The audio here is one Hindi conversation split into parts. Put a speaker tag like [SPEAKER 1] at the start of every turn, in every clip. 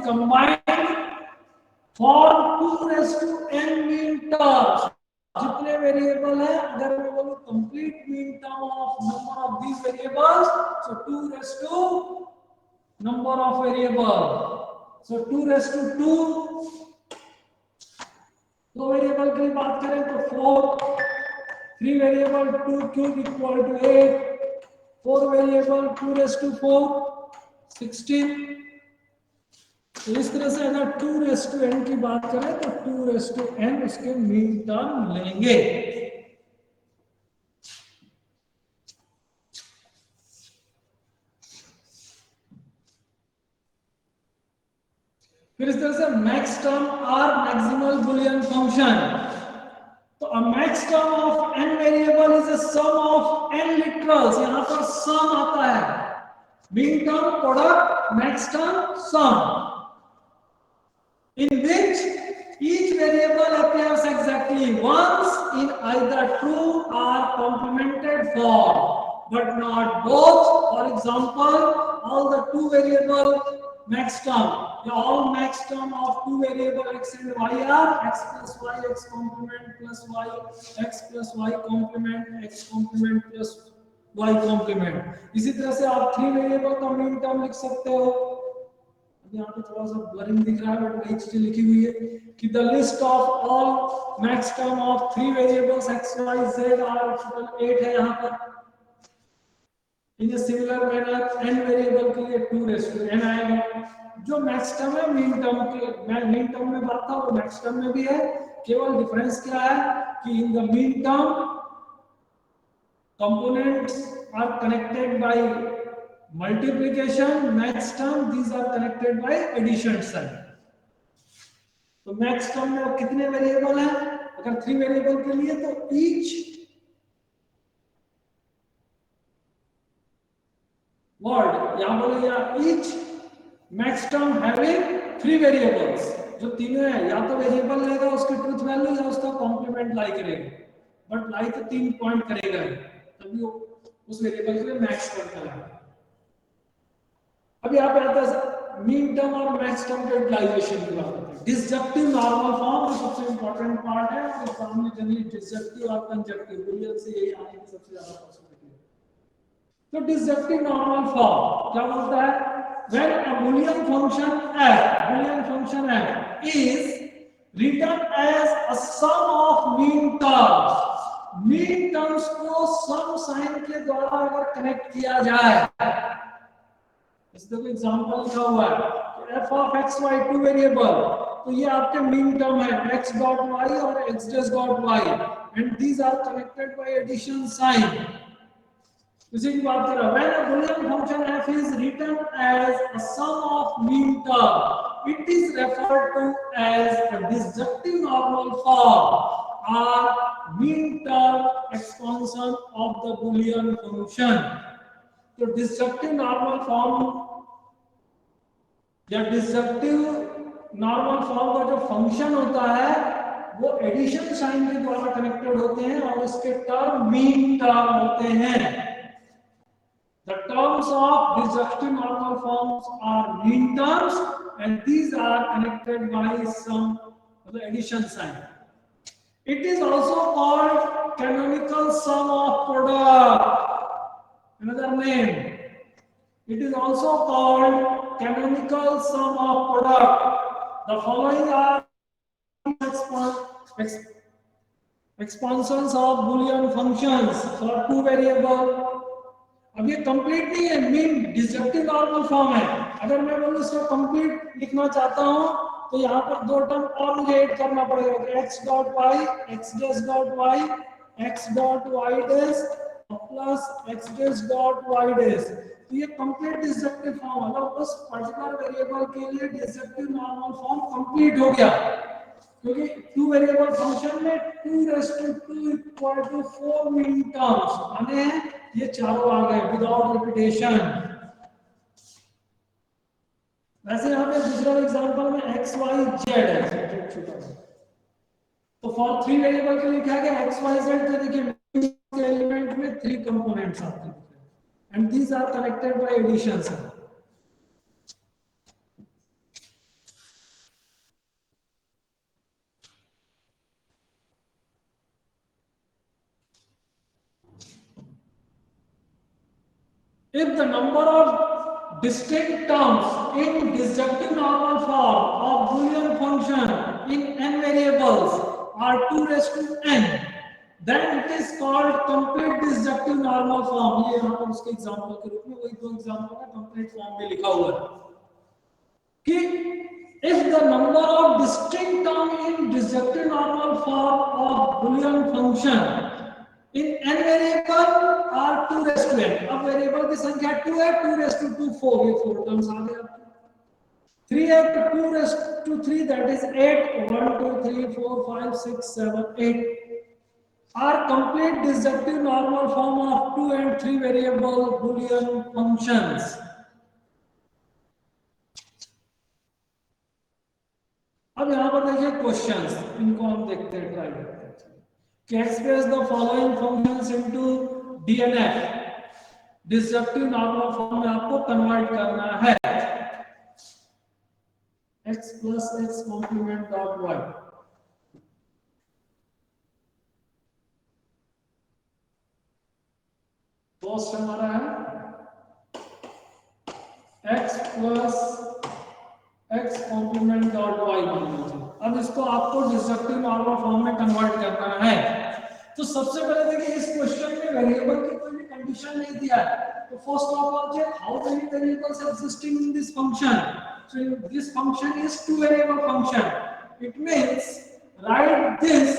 [SPEAKER 1] combined for 2n min terms. जितने वेरिएबल है, अगर मैं बोलूं complete mean term of number of these variables, so 2 number of variable, so 2 दो वेरिएबल की बात करें तो 4, 3 variable 2 cube equal to 8, 4 variable 2 16। तो इस तरह से अगर 2n की बात करें तो 2n उसके मीन टर्म लेंगे। फिर इस तरह से max term or maximal Boolean function. तो a max term of n variable is a sum of n literals. यहां पर सम आता है, min term, product, max term, sum, in which each variable appears exactly once in either true or complemented form, but not both. For example, all the 2 variable max term, all max term of 2 variable x and y are x plus y x complement plus y x plus y complement x complement plus y complement। इसी तरह से आप 3 वेरिएबल का मीन टर्म लिख सकते हो। यहाँ पे थोड़ा सा ब्लरिंग दिख रहा है, बट वही चीज लिखी हुई है कि the list of all max term of 3 variables x y z are total 8 है यहाँ पर। In a similar manner n variable के लिए 2n आएगा। जो मैक्स टर्म है मीन टर्म के, मीन टर्म में बात था वो मैक्स टर्म में भी है, केवल डिफरेंस क्या है कि in the min term components are connected by multiplication, max term these are connected by addition sign। तो मैक्स टर्म में अब कितने वेरिएबल हैं? अगर 3 वेरिएबल के लिए तो each word यहां बोले या each max term having 3 variables, जो तीनों है या तो वेरिएबल लेगा उसकी ट्रूथ वैल्यू या उसका कॉम्प्लीमेंट लाई करेगा, बट लाई तो 3 पॉइंट करेगा तभी उस वेरिएबल के लिए मैक्स टर्म करेगा। अभी आप आता है मीन टर्म और मैक्स टर्म के यूटिलाइजेशन की बात करते हैं। डिसजक्टिव नॉर्मल फॉर्म सबसे इंपॉर्टेंट पार्ट है, और फॉर्म में जनरली डिसजक्टिव और कंजक्टिव बुलियन से यही आने की सबसे ज्यादा पॉसिबिलिटी है। तो डिसजक्टिव नॉर्मल फॉर्म क्या बोलता है? When a Boolean function f is written as a sum of mean terms, mean terms को सम साइन के द्वारा अगर कनेक्ट किया जाए, इसका कोई एग्जांपल लिखा हुआ है f of x y 2 variable, तो ये आपके मीन टर्म है x डॉट y और x dash dot y, and these are connected by addition sign. इसी की बात कर रहा है, when a Boolean function f is written as a sum of mean term, it is referred to as a disjunctive normal form or mean term expansion of the Boolean function। तो disjunctive normal form या डिसजक्टिव नॉर्मल फॉर्म का जो फंक्शन होता है वो एडिशन साइन के द्वारा कनेक्टेड होते हैं और इसके टर्म मीन टर्म होते हैं। The terms of disjunctive normal forms are mean terms and these are connected by some addition sign। It is also called canonical sum of product, another name। It is also called canonical sum of product। The following are expansions of Boolean functions for 2 variable। अब ये कंप्लीट नहीं है, मीन डिसजक्टिव नॉर्मल फॉर्म है। अगर मैं बोलूं इसको कंप्लीट लिखना चाहता हूं तो यहाँ पर 2 टर्म और मुझे ऐड करना पड़ेगा, x dot y x dash dot y x dot y dash plus x dash dot y dash. तो ये कंप्लीट डिसजक्टिव फॉर्म है, मतलब उस पर्टिकुलर वेरिएबल के लिए डिसजक्टिव नॉर्मल फॉर्म कंप्लीट हो गया, क्योंकि 2 वेरिएबल फंक्शन में 2 इक्वल टू 4 मीन टर्म्स आने हैं, ये चारों आ गए विदाउट रिपीटेशन। वैसे यहाँ पे दूसरा एग्जांपल में x y z है, तो फॉर 3 वेरिएबल के लिए क्या है x y z, तो देखिए एलिमेंट में 3 कंपोनेंट्स आते हैं and these are connected by additions। if the number of distinct terms in disjunctive normal form of Boolean function in n variables are 2 raised to n, then it is called complete disjunctive normal form. ये यहाँ पर उसके एग्जांपल के रूप में वही दो एग्जांपल का कंप्लीट फॉर्म में लिखा हुआ है कि if the number of distinct terms in disjunctive normal form of Boolean function in n variable are 2 raised to n. अब वेरिएबल की संख्या 2 है, 2 raised to 2 4, ये 4 टर्म्स आ गए आपके. 3 है तो 2 raised to 3, that is 8. 1 2 3 4 5 6 7 8 are complete disjunctive normal form of 2 and 3 variable Boolean functions. अब यहां पर देखिए क्वेश्चंस, इनको हम देखते हैं, ट्राई करते हैं. Express the following functions into DNF. Disjunctive normal form में आपको कन्वर्ट करना है. x plus x complement dot y. First हमारा है x plus x complement dot y. अब इसको आपको डिसजक्टिव नॉर्मल फॉर्म में कन्वर्ट करना है. तो सबसे पहले देखिए इस क्वेश्चन में वेरिएबल की कोई भी कंडीशन नहीं दिया है. तो first of all check how many variables existing in this function. So this function is two variable function. It means write this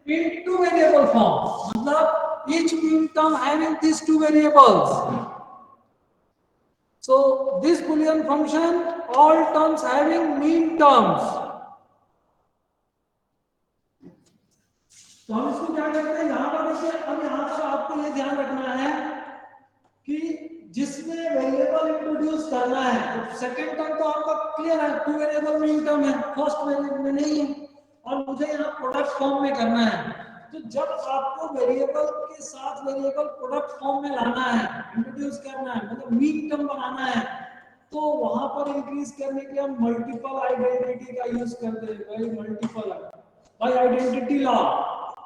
[SPEAKER 1] in two variable form. मतलब each mean term having these two variables. So this Boolean function, all terms having mean terms. तो हम इसको क्या करते हैं, यहाँ पर देखिए. अब यहाँ पर आपको ये ध्यान रखना है कि जिसमें वेरिएबल इंट्रोड्यूस करना है, तो सेकंड टर्म तो आपका क्लियर है, टू वेरिएबल मीन टर्म है, फर्स्ट वेरिएबल में नहीं है, और मुझे यहाँ प्रोडक्ट फॉर्म में करना है. तो जब आपको वेरिएबल के साथ वेरिएबल प्रोडक्ट फॉर्म में लाना है, इंट्रोड्यूस करना है, मतलब मीन टर्म बनाना है, तो वहां पर इंक्रीज करने के लिए हम मल्टीपल आइडेंटिटी का यूज करते हैं. भाई मल्टीपल बाय आइडेंटिटी लॉ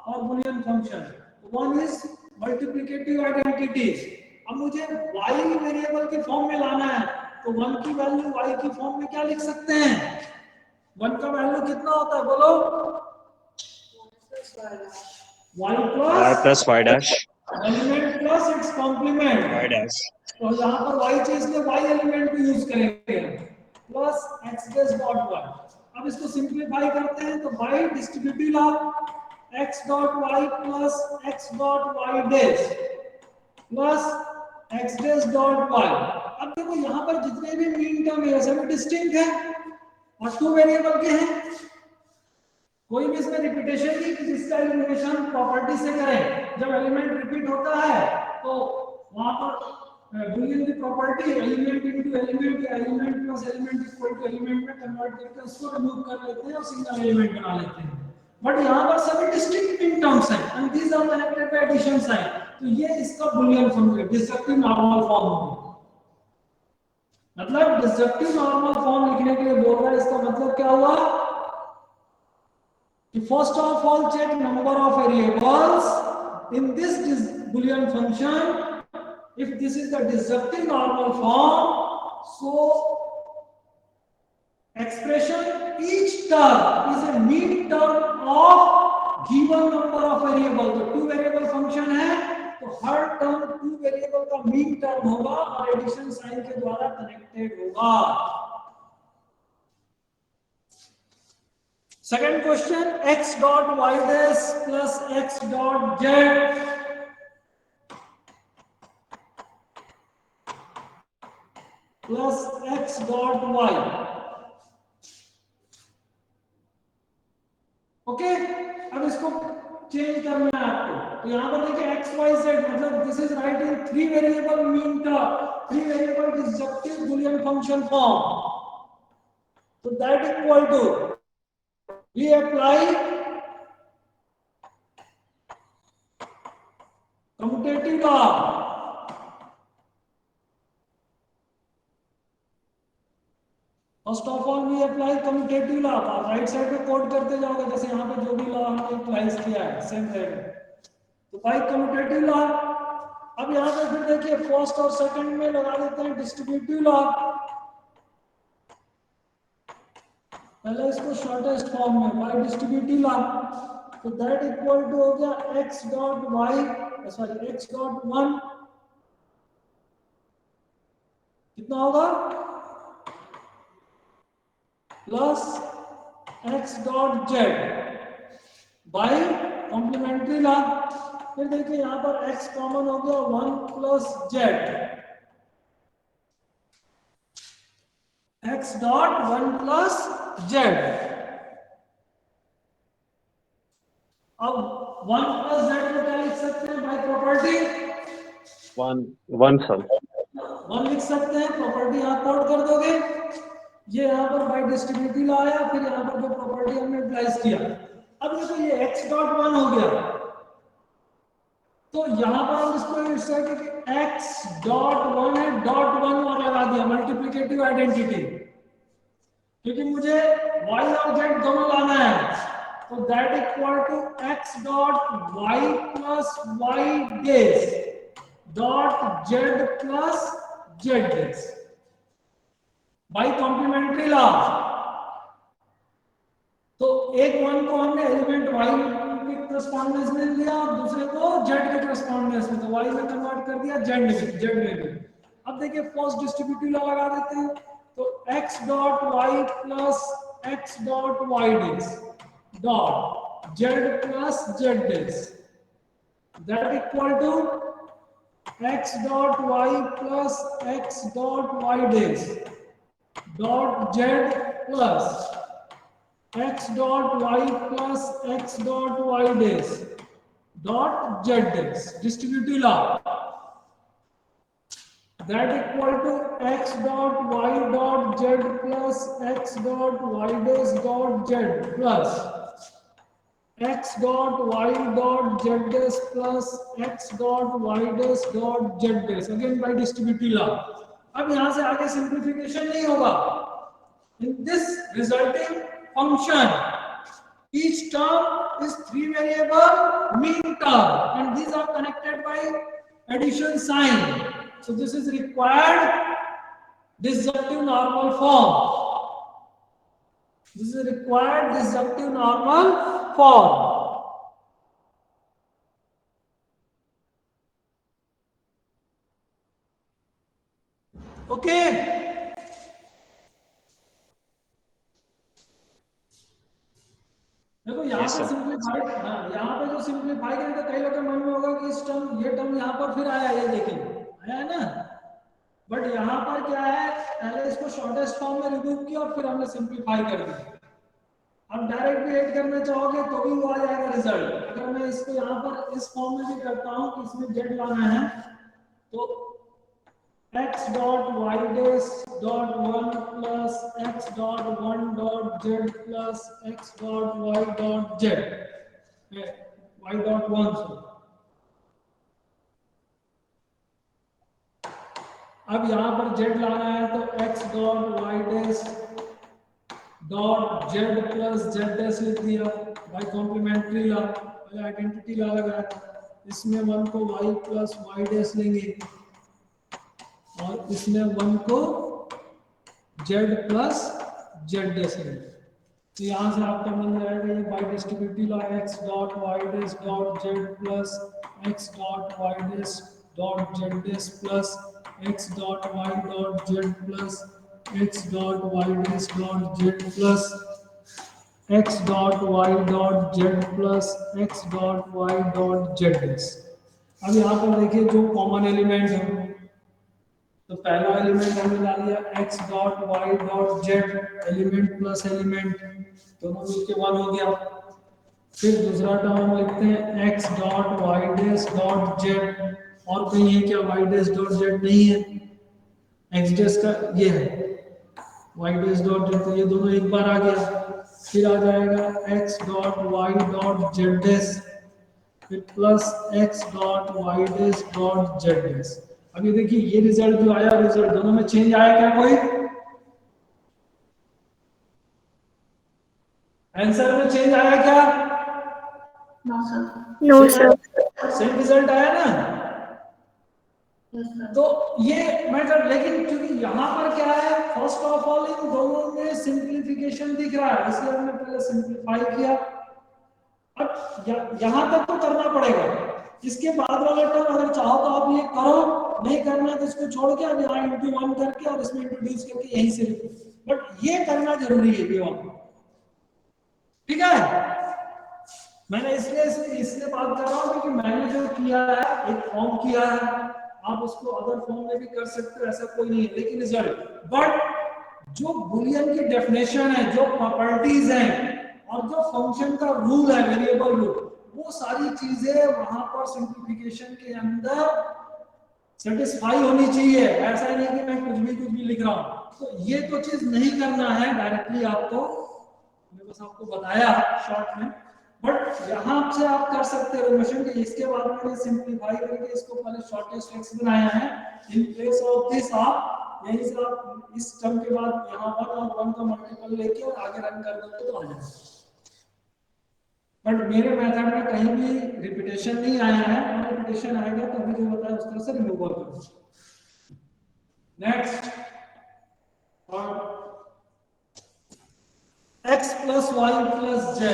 [SPEAKER 1] और Boolean function. One is multiplicative identities. अब मुझे y वेरिएबल के फॉर्म में लाना है, तो 1 की वैल्यू y की फॉर्म में क्या लिख सकते हैं. 1 का वैल्यू कितना होता है बोलो. y plus y dash element plus its complement y dash. तो यहाँ पर y चाहिए इसलिए y एलिमेंट को यूज करेंगे plus x dash dot y. अब इसको सिंपलीफाई करते हैं तो y distributive law x dot y plus x dot y dash plus x dash dot y. अब देखो यहाँ पर जितने भी मीन टर्म है सभी डिस्टिंक्ट है और टू वेरिएबल के हैं. कोई भी इसमें रिपीटेशन नहीं कि जिसका एलिमिनेशन प्रॉपर्टी से करें. जब एलिमेंट रिपीट होता है तो वहां पर बूलियन की प्रॉपर्टी एलिमेंट इनटू एलिमेंट या element plus element equal to element में कन्वर्ट करके उसको रिमूव कर लेते हैं और सिंगल एलिमेंट बना लेते हैं. बट यहाँ पर सभी डिस्टिंक्ट मीन टर्म्स हैं and these are connected by addition sign. तो ये इसका Boolean function disjunctive normal form है. मतलब डिसजक्टिव नॉर्मल फॉर्म लिखने के लिए बोल रहा है. इसका मतलब क्या हुआ कि first of all check number of variables in this Boolean function. If this is the disjunctive normal form, so expression each term is a min term of given number of variable. तो टू वेरिएबल फंक्शन है तो हर टर्म टू वेरिएबल का मीन टर्म होगा और एडिशन साइन के द्वारा कनेक्टेड होगा. Second question, x dot y dash plus x dot z plus x dot y. Okay. अब इसको चेंज करना है आपको. तो यहाँ पर देखिए x y z मतलब this is right in three variable mean term, three variable disjunctive Boolean function form. तो that equal to we apply commutative law. First of all we apply commutative law. Right side पे कोड करते जाओगे जैसे यहाँ पे जो भी लॉ हमने अप्लाई किया है सेम रहेगा. तो बाय कम्यूटेटिव लॉ अब यहाँ पे फिर देखिए फर्स्ट और सेकंड में लगा देते हैं डिस्ट्रीब्यूटिव लॉग। पहले इसको शॉर्टेस्ट फॉर्म में बाय डिस्ट्रीब्यूटिव लॉग, तो दैट इक्वल टू हो गया x dot y, sorry x dot 1 कितना होगा plus x dot z by complementary law. फिर देखिए यहाँ पर x कॉमन हो गया 1 plus z, x dot 1 plus z। अब 1 प्लस z को क्या लिख सकते हैं बाय प्रॉपर्टी,
[SPEAKER 2] वन सम
[SPEAKER 1] 1 लिख सकते हैं, प्रॉपर्टी यहाँ कोड कर दोगे, ये यहाँ पर बाय डिस्ट्रीब्यूटिव लाया, फिर यहाँ पर जो प्रॉपर्टी हमने अप्लाई किया। अब देखो ये x डॉट 1 हो गया, तो यहाँ पर हम इसको इस तरह कि x डॉट 1 है, डॉट 1 और लगा दिया मल्टीप्लिकेटिव आइडेंटिटी, क्योंकि मुझे y और z दोनों लाना है, तो that equal to x dot y plus y dash dot z plus z dash by complementary law. तो एक वन को हमने एलिमेंट y के करस्पॉन्डेंस में लिया और दूसरे को z के करस्पॉन्डेंस में, तो y में कन्वर्ट कर दिया z में भी। अब देखिए फर्स्ट डिस्ट्रीब्यूटिव लॉ लगा देते हैं, तो x dot y plus x dot y dash dot z plus z dash that equal to x dot y plus x dot y dash dot z plus x dot y plus x dot y dash dot z dash distributive law that equal to x dot y dot z plus x dot y dash dot z plus x dot y dot z dash plus x dot y dash dot z days again by distributive law. अब यहां से आगे सिंप्लीफिकेशन नहीं होगा। In this resulting function, each term is 3 variable mean term and these are connected by addition sign. So this is required disjunctive normal form. This is required disjunctive normal form. Okay. देखो यहाँ पे सिंप्लीफाई, यहाँ पे जो सिंप्लीफाई करें तो कई लोगों के मन में होगा कि इस टर्म ये टर्म यहाँ पर फिर आया, ये देखिए आया है ना, बट यहाँ पर क्या है, पहले इसको शॉर्टेस्ट फॉर्म में रिमूव किया और फिर हमने सिंप्लीफाई कर दिया। अब डायरेक्ट भी ऐड करना चाहोगे तो भी वो आ जाएगा रिजल्ट। अगर मैं इसको यहाँ पर इस फॉर्म में भी करता हूँ कि इसमें जेड लाना है, तो x dot y dash dot 1 plus x dot 1 dot z plus x dot y dot z y dot 1 so अब यहाँ पर z लाना है तो x dot y dash dot z plus z dash लिख दिया by complementary law, identity law लगाया, इसमें 1 को y plus y dash लेंगे और इसमें 1 को z प्लस z डैश लेंगे, तो यहाँ से आपका मिल जाएगा ये bye distributive law x dot y dash dot z plus x dot y dash dot z dash plus x dot y dot z plus x dot y dash dot z plus x dot y dot z plus x dot y dot z dash. अब यहाँ पर देखिए जो कॉमन एलिमेंट है, तो पहला एलिमेंट हमने डाल दिया x dot y dot z, element plus element दोनों मिलके 1 हो गया। फिर दूसरा टर्म हम लिखते हैं x dot y dash dot z, और कहीं है क्या y डैश डॉट z नहीं है, x डैश का ये है y डैश डॉट z, तो ये दोनों एक बार आ गया। फिर आ जाएगा x dot y dot z dash फिर plus x dot y dash dot z dash. अब ये देखिए ये रिजल्ट जो आया, रिजल्ट दोनों में चेंज आया क्या, कोई आंसर में चेंज आया क्या?
[SPEAKER 3] No sir.
[SPEAKER 1] सेम रिजल्ट आया ना, तो ये मेथड, लेकिन क्योंकि यहाँ पर क्या है, फर्स्ट ऑफ ऑल इन दोनों में सिंप्लीफिकेशन दिख रहा है, इसलिए हमने पहले सिंप्लीफाई किया। अब यहाँ तक तो करना पड़ेगा, इसके बाद वाला टर्म अगर चाहो तो आप ये करो, नहीं करना तो इसको छोड़ के अब यहाँ इंटू 1 करके और इसमें इंट्रोड्यूस करके यहीं से लिखो, बट ये करना जरूरी है ये वाला। ठीक है, मैंने इसलिए इसलिए बात कर रहा हूँ क्योंकि मैंने जो किया है, एक फॉर्म किया है, आप उसको अदर फॉर्म में भी कर सकते हो, ऐसा कोई नहीं है, लेकिन रिजल्ट, बट जो बुलियन की डेफिनेशन है, जो प्रॉपर्टीज हैं और जो फंक्शन का रूल है, वेरिएबल रूल, वो सारी चीजें वहां पर सिंप्लीफिकेशन के अंदर सेटिस्फाई होनी चाहिए। ऐसा नहीं कि मैं कुछ भी लिख रहा हूं, तो ये तो चीज नहीं करना है डायरेक्टली आपको, मैं बस आपको बताया शॉर्ट में, बट यहां से आप कर सकते हो रिलेशन के। इसके बाद मैंने सिंपलीफाई करके इसको पहले शॉर्टेस्ट एक्स बनाया है, इन प्लेस ऑफ दिस आप यहीं से आप इस टर्म के बाद यहां 1 और 1 का मल्टीपल लेके और आगे रन कर दोगे तो आ जाएगा। बट मेरे मेथड में कहीं भी रिपीटेशन नहीं आया है, और रिपीटेशन आएगा तो अभी जो बताया उस तरह से रिमूव करो। नेक्स्ट, और x plus y plus z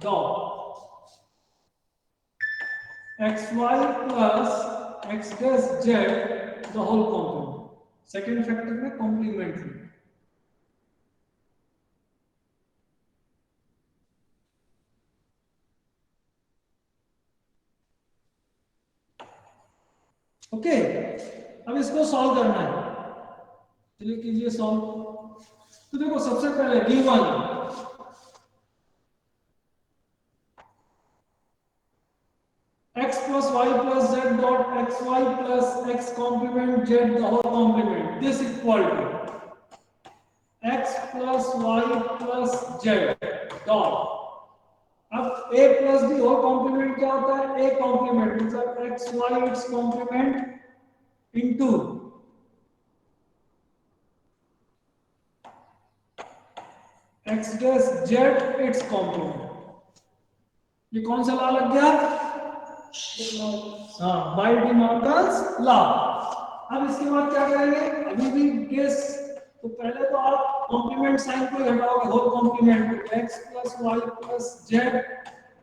[SPEAKER 1] dot xy plus x dash z the whole complement, second factor में कॉम्प्लीमेंट्री। ओके, अब इसको सॉल्व करना है, चलिए कीजिए सॉल्व। तो देखो सबसे पहले v1 x plus y plus z dot xy plus x complement z the whole complement, this equal to x plus y plus z dot, अब a plus b whole complement क्या होता है, a कॉम्प्लीमेंट मतलब x y its complement into x dash z its complement. ये कौन सा लॉ लग गया, हाँ, बाय डी मॉर्गन्स लॉ। अब इसके बाद क्या करेंगे, अभी भी केस, तो पहले तो आप कॉम्प्लीमेंट साइन को हटाओगे, whole complement x plus y plus z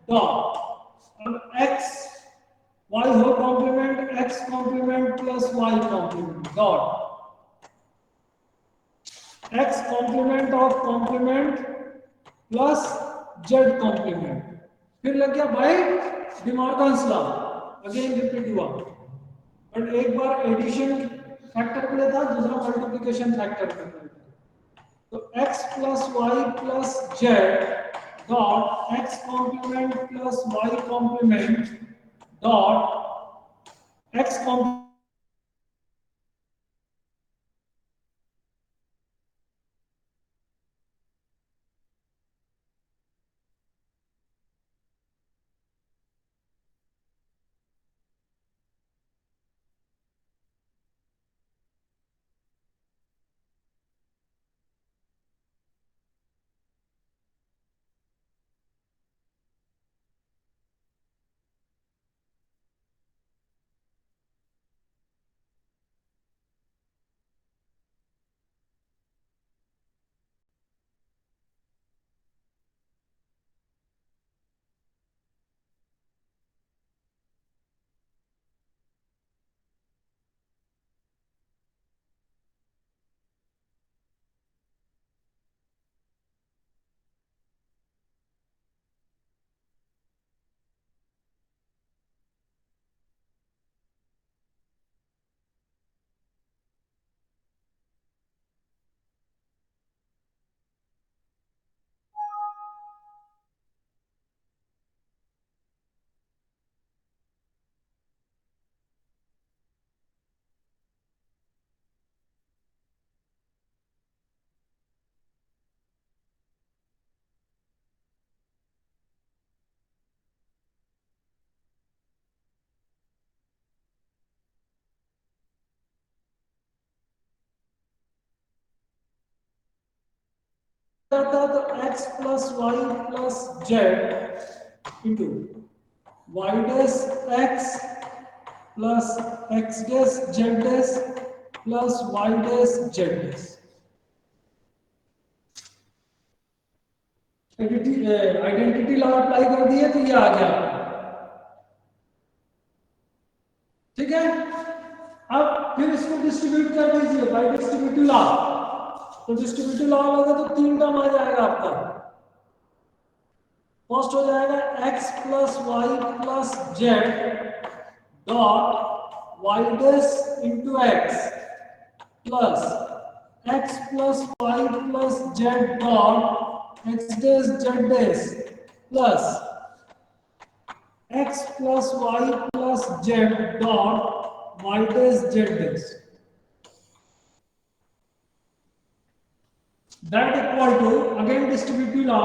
[SPEAKER 1] dot, अब x y whole complement x complement plus y complement dot x complement of complement plus z complement, फिर लग गया by De Morgan's law, again repeat हुआ, बट एक बार एडिशन फैक्टर के लिए था, दूसरा मल्टीप्लिकेशन फैक्टर के लिए। तो x plus y plus z dot x complement plus y complement dot x complement करता तो x plus y plus z into y dash x plus x dash z dash plus y dash z dash। Identity law apply कर दिए तो ये आ गया। ठीक है, अब फिर इसको डिस्ट्रीब्यूट कर दीजिए बाय डिस्ट्रीब्यूटिव लॉ। तो डिस्ट्रीब्यूटिव लॉ लगा तो 3 टर्म आ जाएगा आपका। फर्स्ट हो जाएगा x plus y plus z dot y dash into x plus x plus y plus z dot x dash z dash plus x plus y plus z dot y dash z dash. That equal to again distributive law,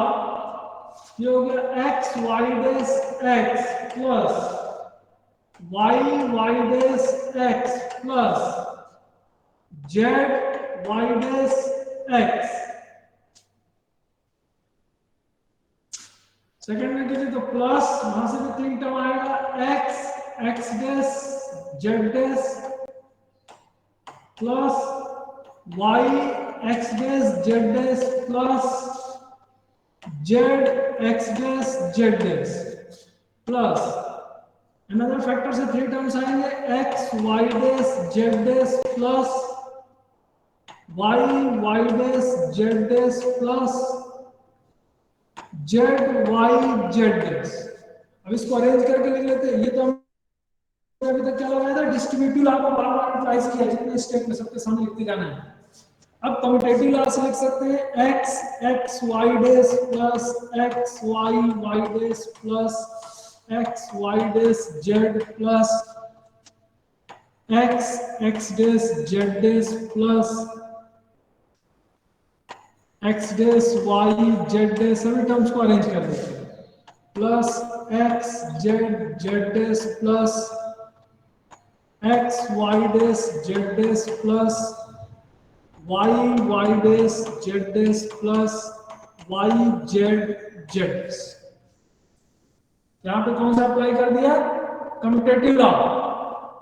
[SPEAKER 1] ये हो गया x y dash x plus y dash x plus z y dash x। Second में कीजिए तो प्लस वहां से भी 3 टर्म आएगा x dash z dash plus y x dash z dash plus z x dash z dash plus another factor से 3 टर्म्स आएंगे x y dash z dash plus y dash z dash plus z y z dash. अब इसको अरेंज करके लिख लेते हैं। ये तो हमने अभी तक क्या लगाया था, डिस्ट्रीब्यूटिव लॉ को बार बार यूटिलाइज किया, जितने स्टेप में सबके सामने लिखते जाना है। अब कम्यूटेटिव लॉ से लिख सकते हैं x y dash plus x y dash plus x y dash z plus x dash z dash plus x dash y z dash. सभी टर्म्स को अरेंज कर देते हैं। Plus x z dash plus x y dash z dash plus y dash z dash plus y z dash. यहां पे कौन सा अप्लाई कर दिया, कम्यूटेटिव लॉ।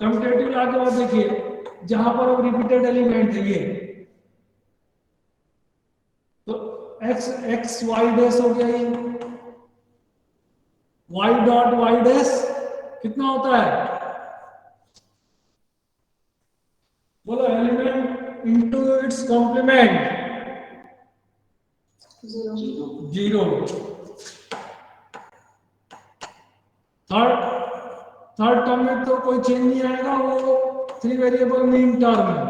[SPEAKER 1] कम्यूटेटिव लॉ के बाद देखिए जहां पर अब रिपीटेड एलिमेंट है ये, तो x y डैश हो गया, ये y डॉट y डैश कितना होता है, बोलो element into its complement 0। Third term में तो कोई चेंज नहीं आएगा, वो 3 वेरिएबल मीन टर्म है।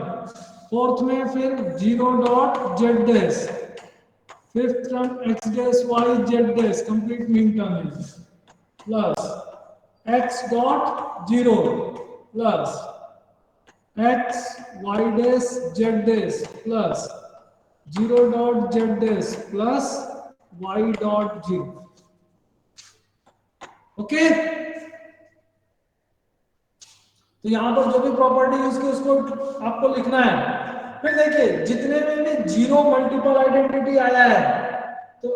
[SPEAKER 1] फोर्थ में फिर 0 dot z dash, fifth term x dash y z dash complete mean term है, plus x dot 0 plus x y dash z dash plus 0 dot z dash plus y dot 0। Okay, तो यहां पर जो भी प्रॉपर्टी यूज की उसको आपको लिखना है। फिर देखिए जितने में भी 0 मल्टीपल आइडेंटिटी आया है तो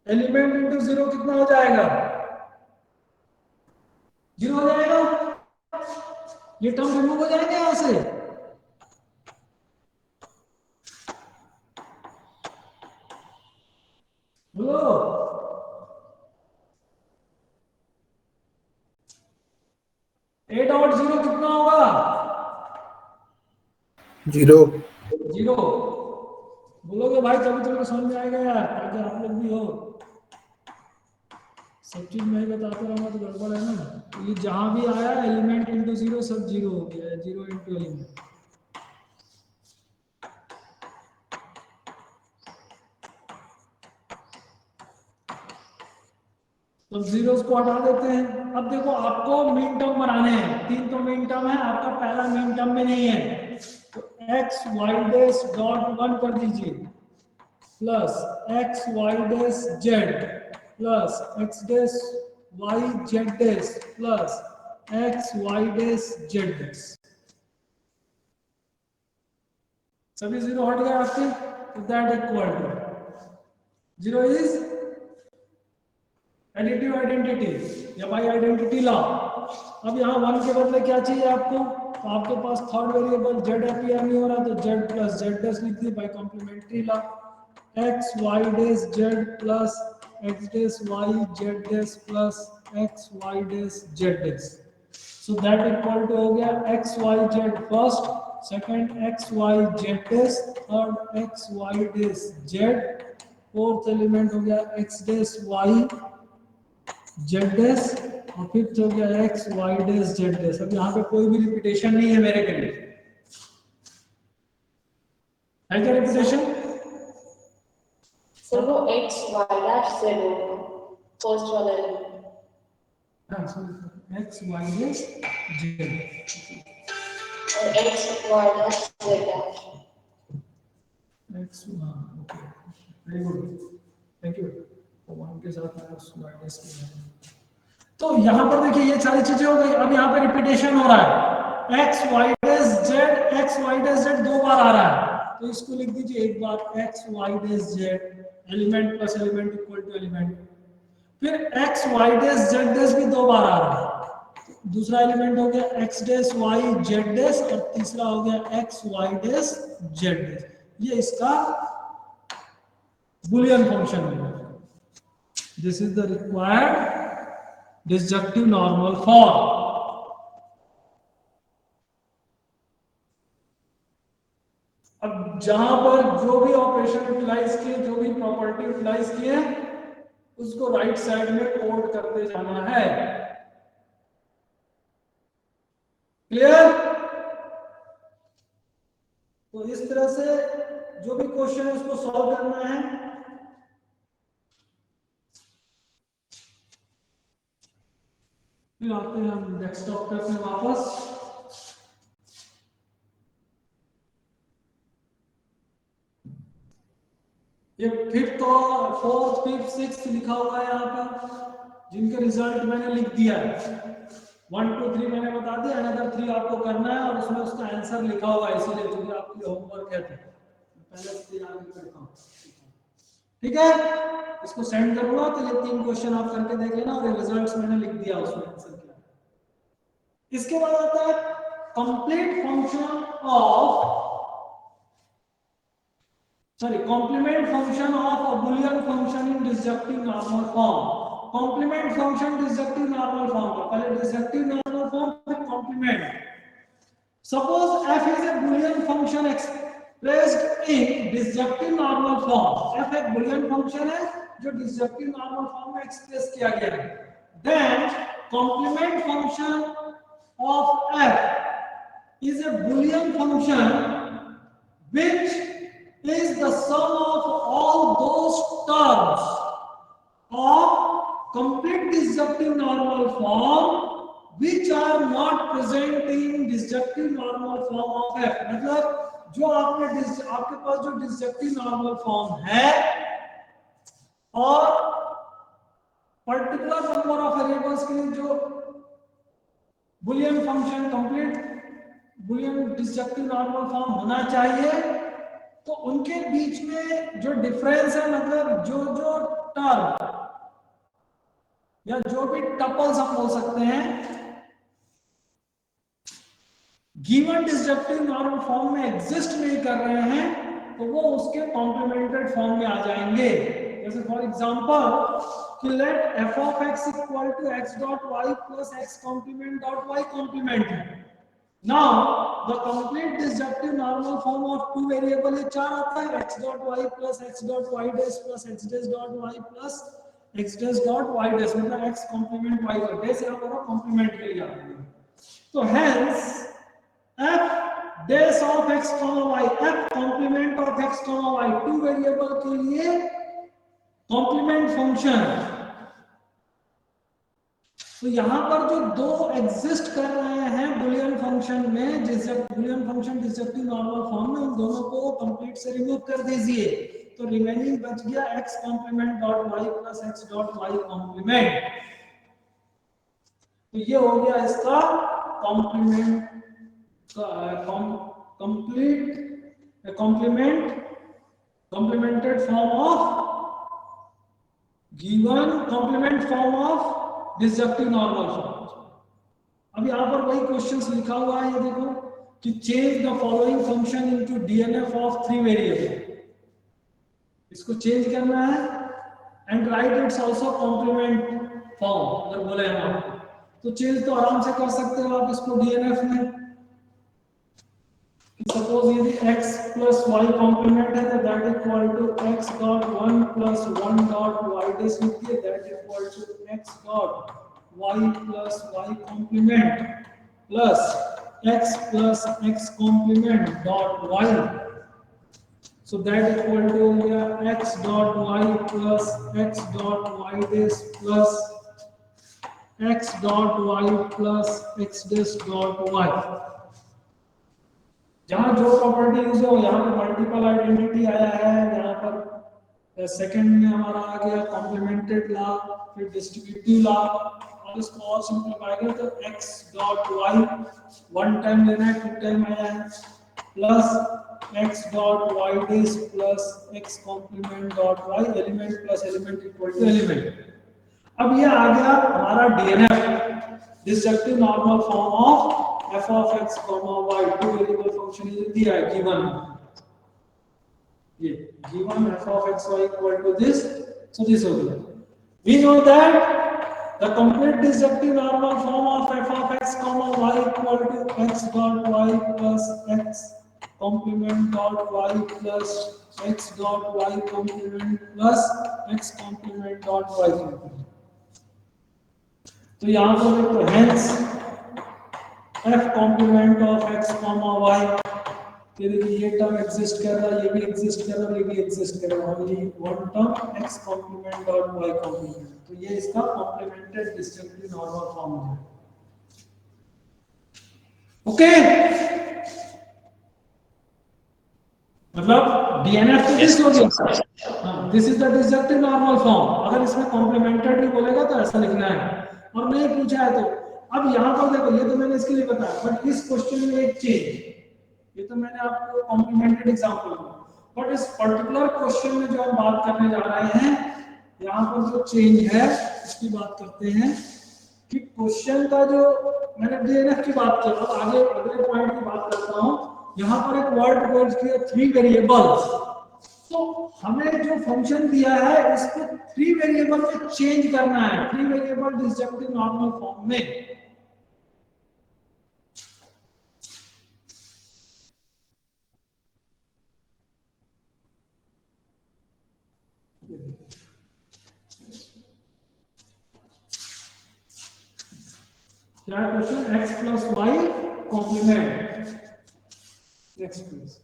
[SPEAKER 1] एलिमेंट इंटू 0 कितना हो जाएगा, 0 हो जाएगा। ये टर्म रिमूव हो जाएंगे यहां से। बोलो 8 और 0 कितना होगा,
[SPEAKER 3] 0।
[SPEAKER 1] बोलोगे भाई तभी तो समझ में आएगा यार, ताकि आप लोग भी हो। सब चीज मैं बताता रहूंगा तो गड़बड़ है ना। तो ये जहां भी आया एलिमेंट इंटू 0 सब 0 हो गया है, 0 इंटू एलिमेंट। तो जीरोस को हटा देते हैं। अब देखो आपको मीन टर्म बनाने हैं, 3 तो मीन टर्म है, आपका पहला मीन टर्म में नहीं है, तो x y डैश डॉट 1 कर दीजिए plus x y dash z plus x dash y z dash plus x y dash z dash. सभी 0 हट गए आपके, तो that equal to 0 is additive identity. या बाय आइडेंटिटी लॉ। अब यहाँ 1 के बदले क्या चाहिए आपको, तो आपके पास थर्ड वेरिएबल z अपीयर नहीं हो रहा, तो z प्लस z डैश लिख दी by complementary law, x y dash z plus x dash y z dash plus x y dash z dash. So that equal to हो गया x y z first, second x y z dash, third x y dash z, fourth element हो गया x dash y z dash, और फिफ्थ हो गया x y dash z dash. अब यहाँ पे कोई भी रिपीटेशन नहीं है मेरे के लिए, है क्या रिपीटेशन?
[SPEAKER 3] सर वो x y डैश z होगा फर्स्ट वाला एलिमेंट।
[SPEAKER 1] हाँ sorry, x y dash z
[SPEAKER 3] और x y dash z dash.
[SPEAKER 1] x, हाँ okay, very good, thank you. तो 1 के साथ x y डैश किया। तो यहाँ पर देखिए ये सारी चीजें हो गई। अब यहाँ पे रिपीटेशन हो रहा है, x y डैश z दो बार आ रहा है, तो इसको लिख दीजिए एक बार x y dash z, element plus element equal to element. फिर x y dash z dash भी दो बार आ रहा है, दूसरा एलिमेंट हो गया x dash y z dash, और तीसरा हो गया x y dash z dash. ये इसका बुलियन फंक्शन है। This is the required disjunctive normal form. अब जहां पर जो भी ऑपरेशन यूटिलाइज किए, जो भी प्रॉपर्टी यूटिलाइज किए, उसको राइट साइड में कोड करते जाना है। क्लियर? तो इस तरह से जो भी क्वेश्चन है उसको सॉल्व करना है। फिर आते हैं हम डेस्कटॉप पे अपने वापस। ये फिफ्थ और फोर्थ, फिफ्थ, सिक्स्थ लिखा हुआ है यहाँ पर, जिनके रिजल्ट मैंने लिख दिया है। 1 2 3 मैंने बता दिया, अनदर 3 आपको करना है, और उसमें उसका आंसर लिखा हुआ है, इसीलिए क्योंकि आपकी होमवर्क है, पहले से तैयार करता हूँ। ठीक है, इसको सेंड करूंगा तो ये 3 क्वेश्चन आप करके देख लेना, और ये रिजल्ट्स मैंने लिख दिया उसमें आंसर क्या है। इसके बाद आता है complete function of complement function of a boolean function in disjunctive normal form। complement function disjunctive normal form का, पहले disjunctive normal form फिर complement। suppose f is a boolean function expressed in disjunctive normal form। f एक boolean function है जो disjunctive normal form में एक्सप्रेस किया गया है। then complement function of f is a boolean function which is the sum of all those terms of complete disjunctive normal form which are not present in disjunctive normal form of f। मतलब जो आपके पास जो disjunctive normal form है और पर्टिकुलर नंबर ऑफ वेरिएबल्स के लिए जो Boolean function complete Boolean disjunctive normal form होना चाहिए, तो उनके बीच में जो डिफरेंस है, मतलब जो टर्म या जो भी टपल्स हम बोल सकते हैं, गिवन डिसजक्टिव नॉर्मल फॉर्म में एग्जिस्ट नहीं कर रहे हैं, तो वो उसके कॉम्प्लीमेंटेड फॉर्म में आ जाएंगे। जैसे फॉर एग्जांपल कि let f of x equal to x dot y plus x complement dot y complement है। Now the complete disjunctive normal form of two variable ये 4 आता है, x dot y plus x dot y dash plus x dash dot y plus x dash dot y dash, मतलब x complement y का dash यहाँ पर complement के लिए आता है। तो hence f dash of x comma y, f complement of x comma y, two variable के लिए complement function। तो यहाँ पर जो दो एग्जिस्ट कर रहे हैं बुलियन फंक्शन में, जैसे Boolean function disjunctive normal form में, उन दोनों को कंप्लीट से रिमूव कर दीजिए, तो रिमेनिंग बच गया x complement dot y plus x dot y complement. तो ये हो गया इसका complement complemented form of given complement form of disjunctive normal form. अब यहाँ पर वही क्वेश्चंस लिखा हुआ है, ये देखो कि change the following function into DNF of 3 variable, इसको चेंज करना है and write its also complement form. अगर बोले हम आपको तो चेंज तो आराम से कर सकते हो आप इसको डीएनएफ में। सपोज यदि x प्लस y कॉम्प्लीमेंट है तो that equal to x dot 1 plus 1 dot y dash लिखिए, that equal to x dot y plus y complement plus x plus x complement dot y, so that equal to हो गया x dot y plus x dot y dash plus x dot y plus x dash dot y। जहां जो प्रॉपर्टी यूज हो, यहाँ पर मल्टीपल आइडेंटिटी आया है, यहाँ पर सेकंड में हमारा आ गया कॉम्प्लीमेंटेड लॉ, फिर डिस्ट्रीब्यूटिव लॉ, और इसको और सिंपलीफाई करें तो x dot y one time लेना है, टू टाइम आया है, plus x dot y dash plus x complement dot y, element plus element equal to element. अब ये आ गया हमारा DNF, disjunctive normal form of f of x comma y, two variable function ये दिया है गिवन, ये given f of x y equal to this, so this हो गया। We know that the complete disjunctive normal form of f of x comma y equal to x dot y plus x complement dot y plus x dot y complement plus x complement dot y complement। तो यहाँ पर देखो hence f complement of x comma y, ये देखिए ये टर्म एग्जिस्ट कर रहा है, ये भी एग्जिस्ट कर रहा है, ये भी एग्जिस्ट कर रहा है, only one term x complement dot y complement, तो ये इसका कॉम्प्लीमेंटेड डिस्टिंक्टली नॉर्मल फॉर्म है। ओके, मतलब डीएनएफ तो दिस हो गया, हां this is the distinctly normal form. अगर इसमें कॉम्प्लीमेंटेड भी बोलेगा तो ऐसा लिखना है, और नहीं पूछा है तो अब यहाँ पर देखो, ये तो मैंने इसके लिए बताया, बट इस क्वेश्चन में एक चेंज, ये तो मैंने आपको कॉम्प्लीमेंटेड एग्जांपल दिया, बट इस पर्टिकुलर क्वेश्चन में जो हम बात करने जा रहे हैं, यहाँ पर जो चेंज है उसकी बात करते हैं कि क्वेश्चन का जो मैंने डीएनएफ की बात की, अब आगे अगले पॉइंट की बात करता हूँ। यहाँ पर एक वर्ड यूज किया 3 वेरिएबल्स, तो हमें जो फंक्शन दिया है इसको 3 वेरिएबल में चेंज करना है, 3 वेरिएबल डिसजक्टिव नॉर्मल फॉर्म में। क्या question, x plus y complement, next please.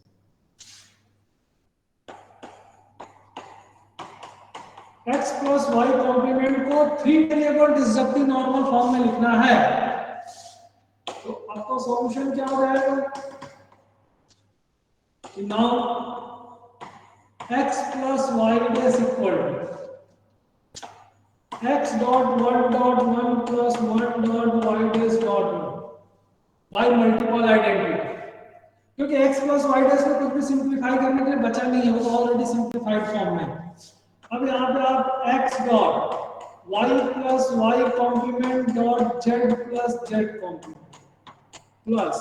[SPEAKER 1] x plus y complement को 3 वेरिएबल डिसजक्टिव नॉर्मल फॉर्म में लिखना है, तो आपका सॉल्यूशन क्या हो जाएगा कि now x plus y dash equal to x dot 1 dot 1 plus 1 dot y dash dot 1 by multiple identity, क्योंकि x प्लस y डैश को कुछ भी सिंपलीफाई करने के लिए बचा नहीं है, वो तो ऑलरेडी सिंपलीफाइड फॉर्म में। अब यहाँ पे आप x dot y plus y complement dot z plus z complement plus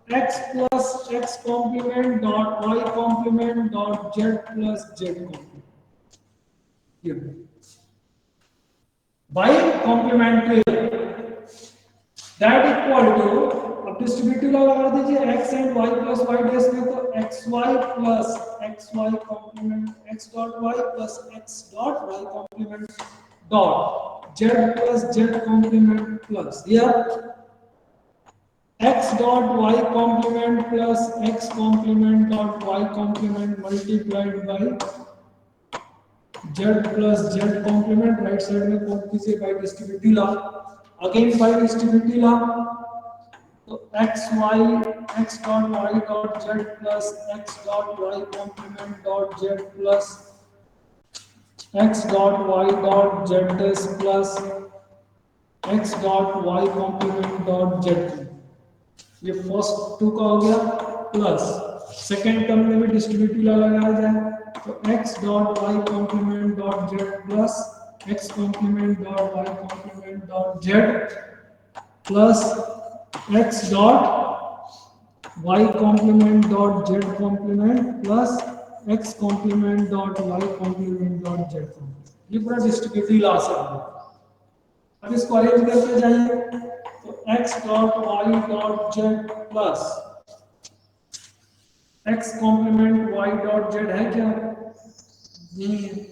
[SPEAKER 1] x plus x complement dot y complement dot z plus z complement, ये by complementary that equal to, अब डिस्ट्रीब्यूटिव लॉ लगा दीजिए, x and y plus y dash में तो xy plus xy complement x dot y plus x dot y complement dot z plus z complement plus या x dot y complement plus x complement dot y complement multiplied by z plus z complement, right side में कौन कीजिए by distributive law, again by distributive law, तो x dot y dot z plus x dot y complement dot z plus x dot y dot z dash plus x dot y complement dot z, ये फर्स्ट टू का हो गया, प्लस सेकंड टर्म में भी डिस्ट्रीब्यूटिव लॉ लगाया जाए, तो x dot y complement dot z plus x complement dot y complement dot z plus x dot y complement dot z complement plus x complement dot y complement dot z complement, ये पूरा डिस्ट्रीब्यूटिव लॉस है। अब इसको अरेंज करते जाइए, तो x dot y dot z plus x complement y dot z है क्या? नहीं है।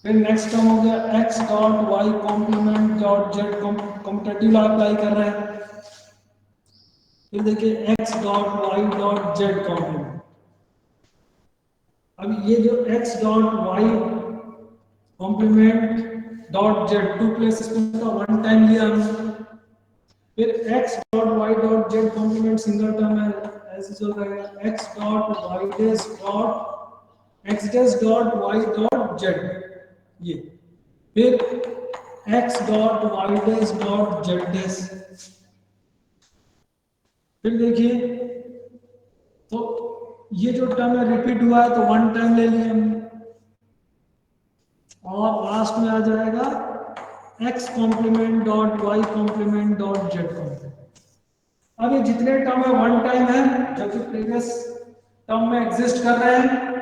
[SPEAKER 1] फिर नेक्स्ट टर्म हो गया x dot y complement dot z competitive law apply कर रहे हैं। फिर देखिए x dot y dot z complement. अब ये जो x dot y complement dot z two places में का वन टाइम लिया हमने। फिर x dot y dot z complement single term है, ऐसे चल रहेगा x dot y dash dot x dash dot y dot z, ये फिर x dot y dash dot z dash. फिर देखिए तो ये जो टर्म है रिपीट हुआ है तो वन टाइम ले लिया हमने, और लास्ट में आ जाएगा x complement dot y complement dot z complement. अब ये जितने टर्म है वन टाइम है जो कि प्रीवियस टर्म में एग्जिस्ट कर रहे हैं,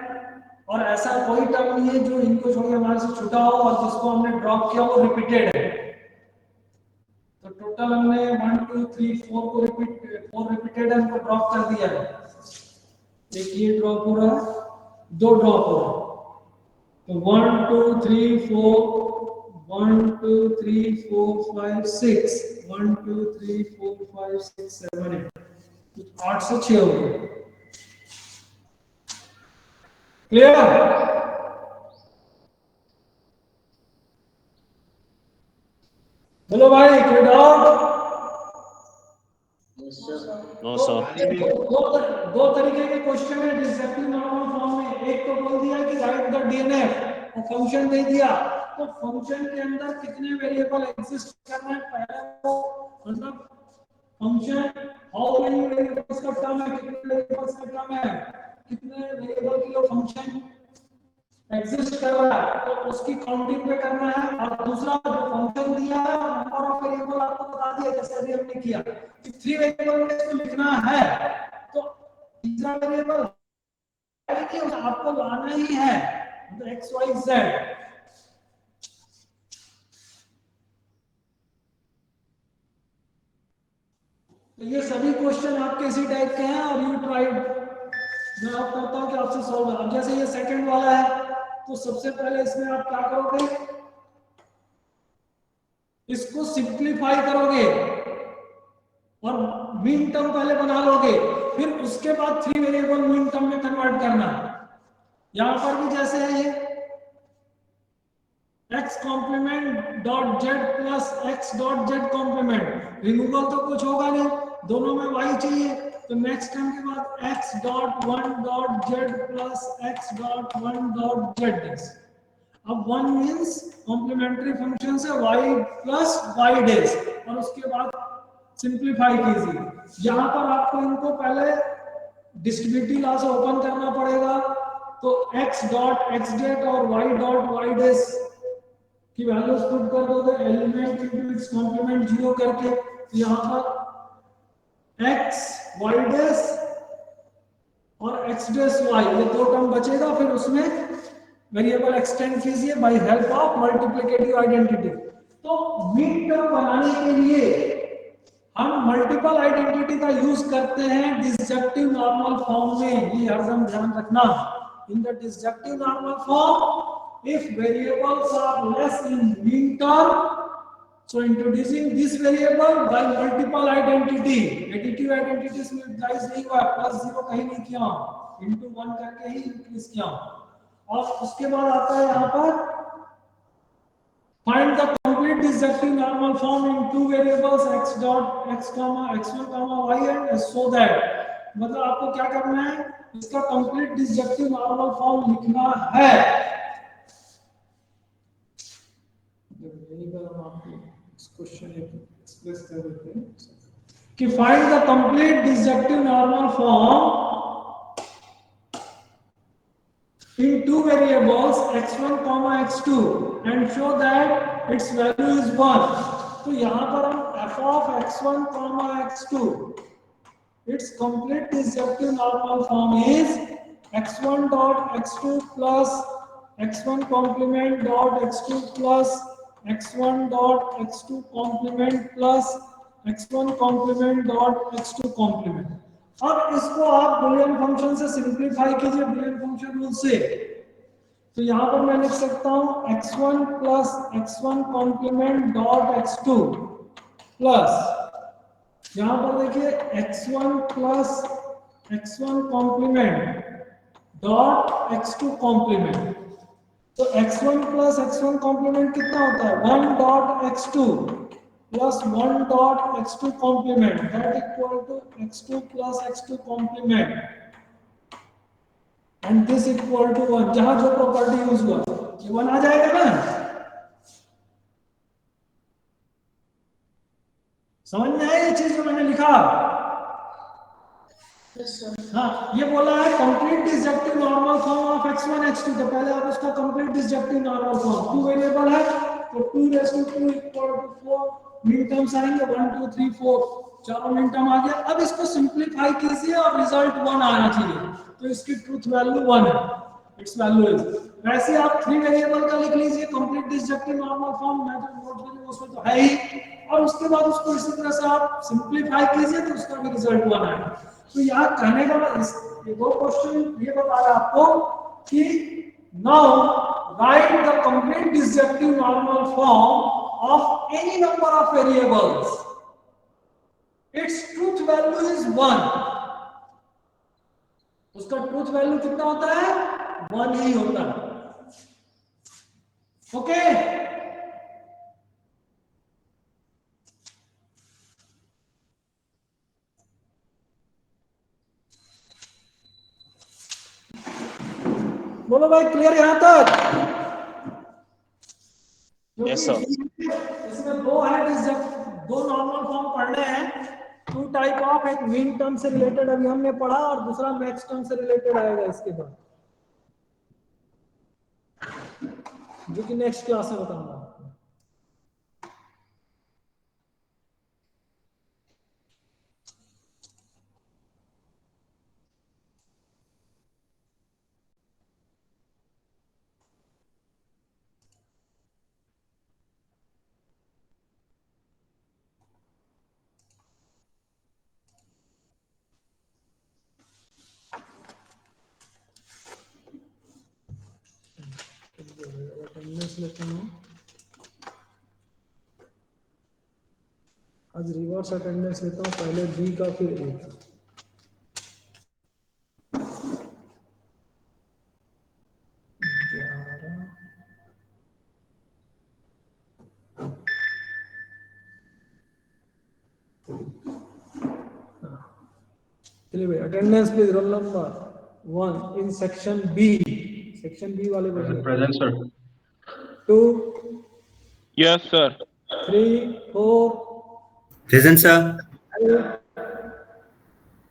[SPEAKER 1] और ऐसा कोई टर्म नहीं है जो इनको छोड़ के हमारे से छूटा हो और जिसको हमने ड्रॉप किया वो रिपीटेड है। तो टोटल हमने 1 2 3 4 को फोर रिपीटेड है, उनको ड्रॉप कर दिया है। एक ये ड्रॉप हो रहा है, दो ड्रॉप हो रहा है, तो 1 2 3 4 1 2 3 4 5 6 1 2 3 4 5 6 7 8 8 से 6 हो गए। क्लियर? बोलो भाई, कोई डाउट?
[SPEAKER 2] No sir.
[SPEAKER 1] दो तरीके के क्वेश्चन है डिस्क्रिप्टिव नॉर्मल फॉर्म में। एक तो बोल दिया कि राइट द डीएनएफ और फंक्शन दे दिया, तो फंक्शन के अंदर कितने वेरिएबल एग्जिस्ट करना है पहले वो, मतलब फंक्शन हाउ मेनी वेरिएबल्स का टर्म है, कितने वेरिएबल्स का टर्म है, कितने वेरिएबल के लिए फंक्शन एग्जिस्ट कर रहा है, तो उसकी काउंटिंग पे करना है। और दूसरा जो फंक्शन दिया है नंबर ऑफ वेरिएबल आपको बता दिया, जैसे अभी हमने किया कि 3 वेरिएबल में इसको लिखना है, तो तीसरा वेरिएबल है कि आपको लाना ही है, मतलब एक्स वाई जेड। तो ये सभी क्वेश्चन आपके इसी टाइप के हैं और यू ट्राइड, मैं आप करता हूं कि आपसे सॉल्व है। अब जैसे ये सेकंड वाला है, तो सबसे पहले इसमें आप क्या करोगे, इसको सिंप्लीफाई करोगे और मीन टर्म पहले बना लोगे, फिर उसके बाद 3 वेरिएबल मीन टर्म में कन्वर्ट करना। यहां पर भी जैसे है ये x complement dot z plus x dot z complement, removal तो कुछ होगा नहीं, दोनों में y चाहिए, तो नेक्स्ट टर्म के बाद x dot 1 dot z plus x dot 1 dot z। अब 1 मींस कॉम्प्लीमेंट्री फंक्शन से y प्लस y डैश, और उसके बाद सिंप्लीफाई कीजिए। यहां पर आपको इनको पहले डिस्ट्रीब्यूटिव लॉ से ओपन करना पड़ेगा, तो x डॉट x डैश और y डॉट y डैश की वैल्यूज पुट कर दोगे एलिमेंट इनटू इट्स कॉम्प्लीमेंट 0 करके। यहां पर x y डैश और x डैश y, ये दो टर्म बचेगा, फिर उसमें वेरिएबल एक्सटेंड कीजिए by help of multiplicative identity. तो मीन टर्म बनाने के लिए हम मल्टीपल आइडेंटिटी का यूज करते हैं डिसजक्टिव नॉर्मल फॉर्म में, ये हरदम ध्यान रखना। In the disjunctive normal form, if variables are less in mean term, so introducing this variable by multiple identity, additive identities में यूटिलाइज नहीं हुआ, प्लस 0 कहीं नहीं किया, into 1 करके ही इंक्रीज किया। और उसके बाद आता है यहाँ पर find the complete disjunctive normal form in 2 variables x dot x comma x1 comma y and so that, मतलब आपको क्या करना है, इसका कंप्लीट डिसजक्टिव नॉर्मल फॉर्म लिखना है। कि find the complete disjunctive normal form in two variables x1 comma x2 and show that its value is 1. तो यहाँ पर हम f of x1 comma x2, its complete disjunctive normal form is x1 dot x2 plus x1 complement dot x2 plus x1 dot x2 complement plus x1 complement dot x2 complement. अब इसको आप बुलियन फंक्शन से सिंप्लीफाई कीजिए, बुलियन फंक्शन रूल से। तो यहां पर मैं लिख सकता हूं x1 plus x1 complement dot x2 plus यहां पर देखिए x1 plus x1 complement dot x2 complement. तो x1 प्लस x1 कॉम्प्लीमेंट कितना होता है 1 dot x2 plus 1 dot x2 complement that equal to x2 plus x2 complement and this equal to 1। जहां जो प्रॉपर्टी यूज हुआ ये 1 आ जाएगा ना, समझ में आया ये चीज जो मैंने लिखा?
[SPEAKER 3] Yes, sir.
[SPEAKER 1] हाँ, ये बोला है complete disjunctive normal form of x1 x2। तो पहले आप उसका complete disjunctive normal form, two variable है तो 2 इक्वल टू 4 मिन टर्म्स आएंगे 1 2 3 4 चारों मिन टर्म आ गया। अब इसको सिंप्लीफाई कीजिए और रिजल्ट 1 आना चाहिए, तो इसकी ट्रूथ वैल्यू 1 है, इट्स वैल्यू इज। वैसे आप 3 वेरिएबल का लिख लीजिए कंप्लीट डिसजक्टिव नॉर्मल फॉर्म, मैं जो नोट करूंगा उसमें तो है ही, और उसके बाद उसको इसी तरह से आप सिंप्लीफाई कीजिए तो उसका भी रिजल्ट 1 आएगा। तो यहाँ कहने का ये दो क्वेश्चन ये बता रहा है आपको कि now write the complete disjunctive normal form of any number of variables, its truth value is 1। उसका ट्रूथ वैल्यू कितना होता है 1 ही होता है। ओके बोलो भाई, क्लियर यहां तक?
[SPEAKER 2] Yes, sir.
[SPEAKER 1] इसमें दो है, दो नॉर्मल फॉर्म पढ़ने हैं, टू टाइप ऑफ, एक मीन टर्म से रिलेटेड अभी हमने पढ़ा और दूसरा मैक्स टर्म से रिलेटेड आएगा इसके बाद, जो कि नेक्स्ट क्लास में बताऊंगा। अटेंडेंस लेता हूं, आज रिवर्स अटेंडेंस लेता हूं, पहले बी का फिर ए का। चलिए भाई, attendance please, roll number 1 in section B, section B वाले बच्चे।
[SPEAKER 2] Present, sir.
[SPEAKER 1] 2
[SPEAKER 4] Yes, sir.
[SPEAKER 1] 3 4
[SPEAKER 5] Present, sir.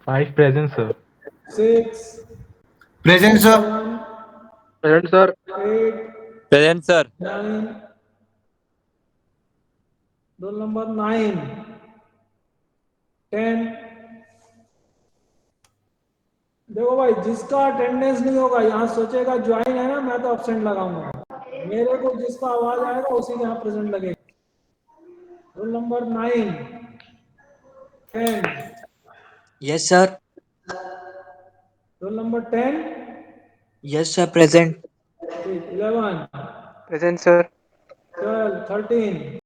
[SPEAKER 4] 5 present, sir.
[SPEAKER 1] 6
[SPEAKER 5] Present, sir.
[SPEAKER 1] 7
[SPEAKER 4] Present, sir.
[SPEAKER 1] 8
[SPEAKER 6] Present, sir.
[SPEAKER 1] 9 roll number 9 10। देखो भाई, जिसका अटेंडेंस नहीं होगा यहाँ सोचेगा ज्वाइन है ना, मैं तो एब्सेंट लगाऊंगा, मेरे को जिसका आवाज आएगा उसी के यहाँ प्रेजेंट लगेगा। Roll number 9 10
[SPEAKER 6] Yes, sir.
[SPEAKER 1] Roll number 10
[SPEAKER 6] Yes, sir. Present.
[SPEAKER 1] 11
[SPEAKER 4] Present, sir.
[SPEAKER 1] 12 13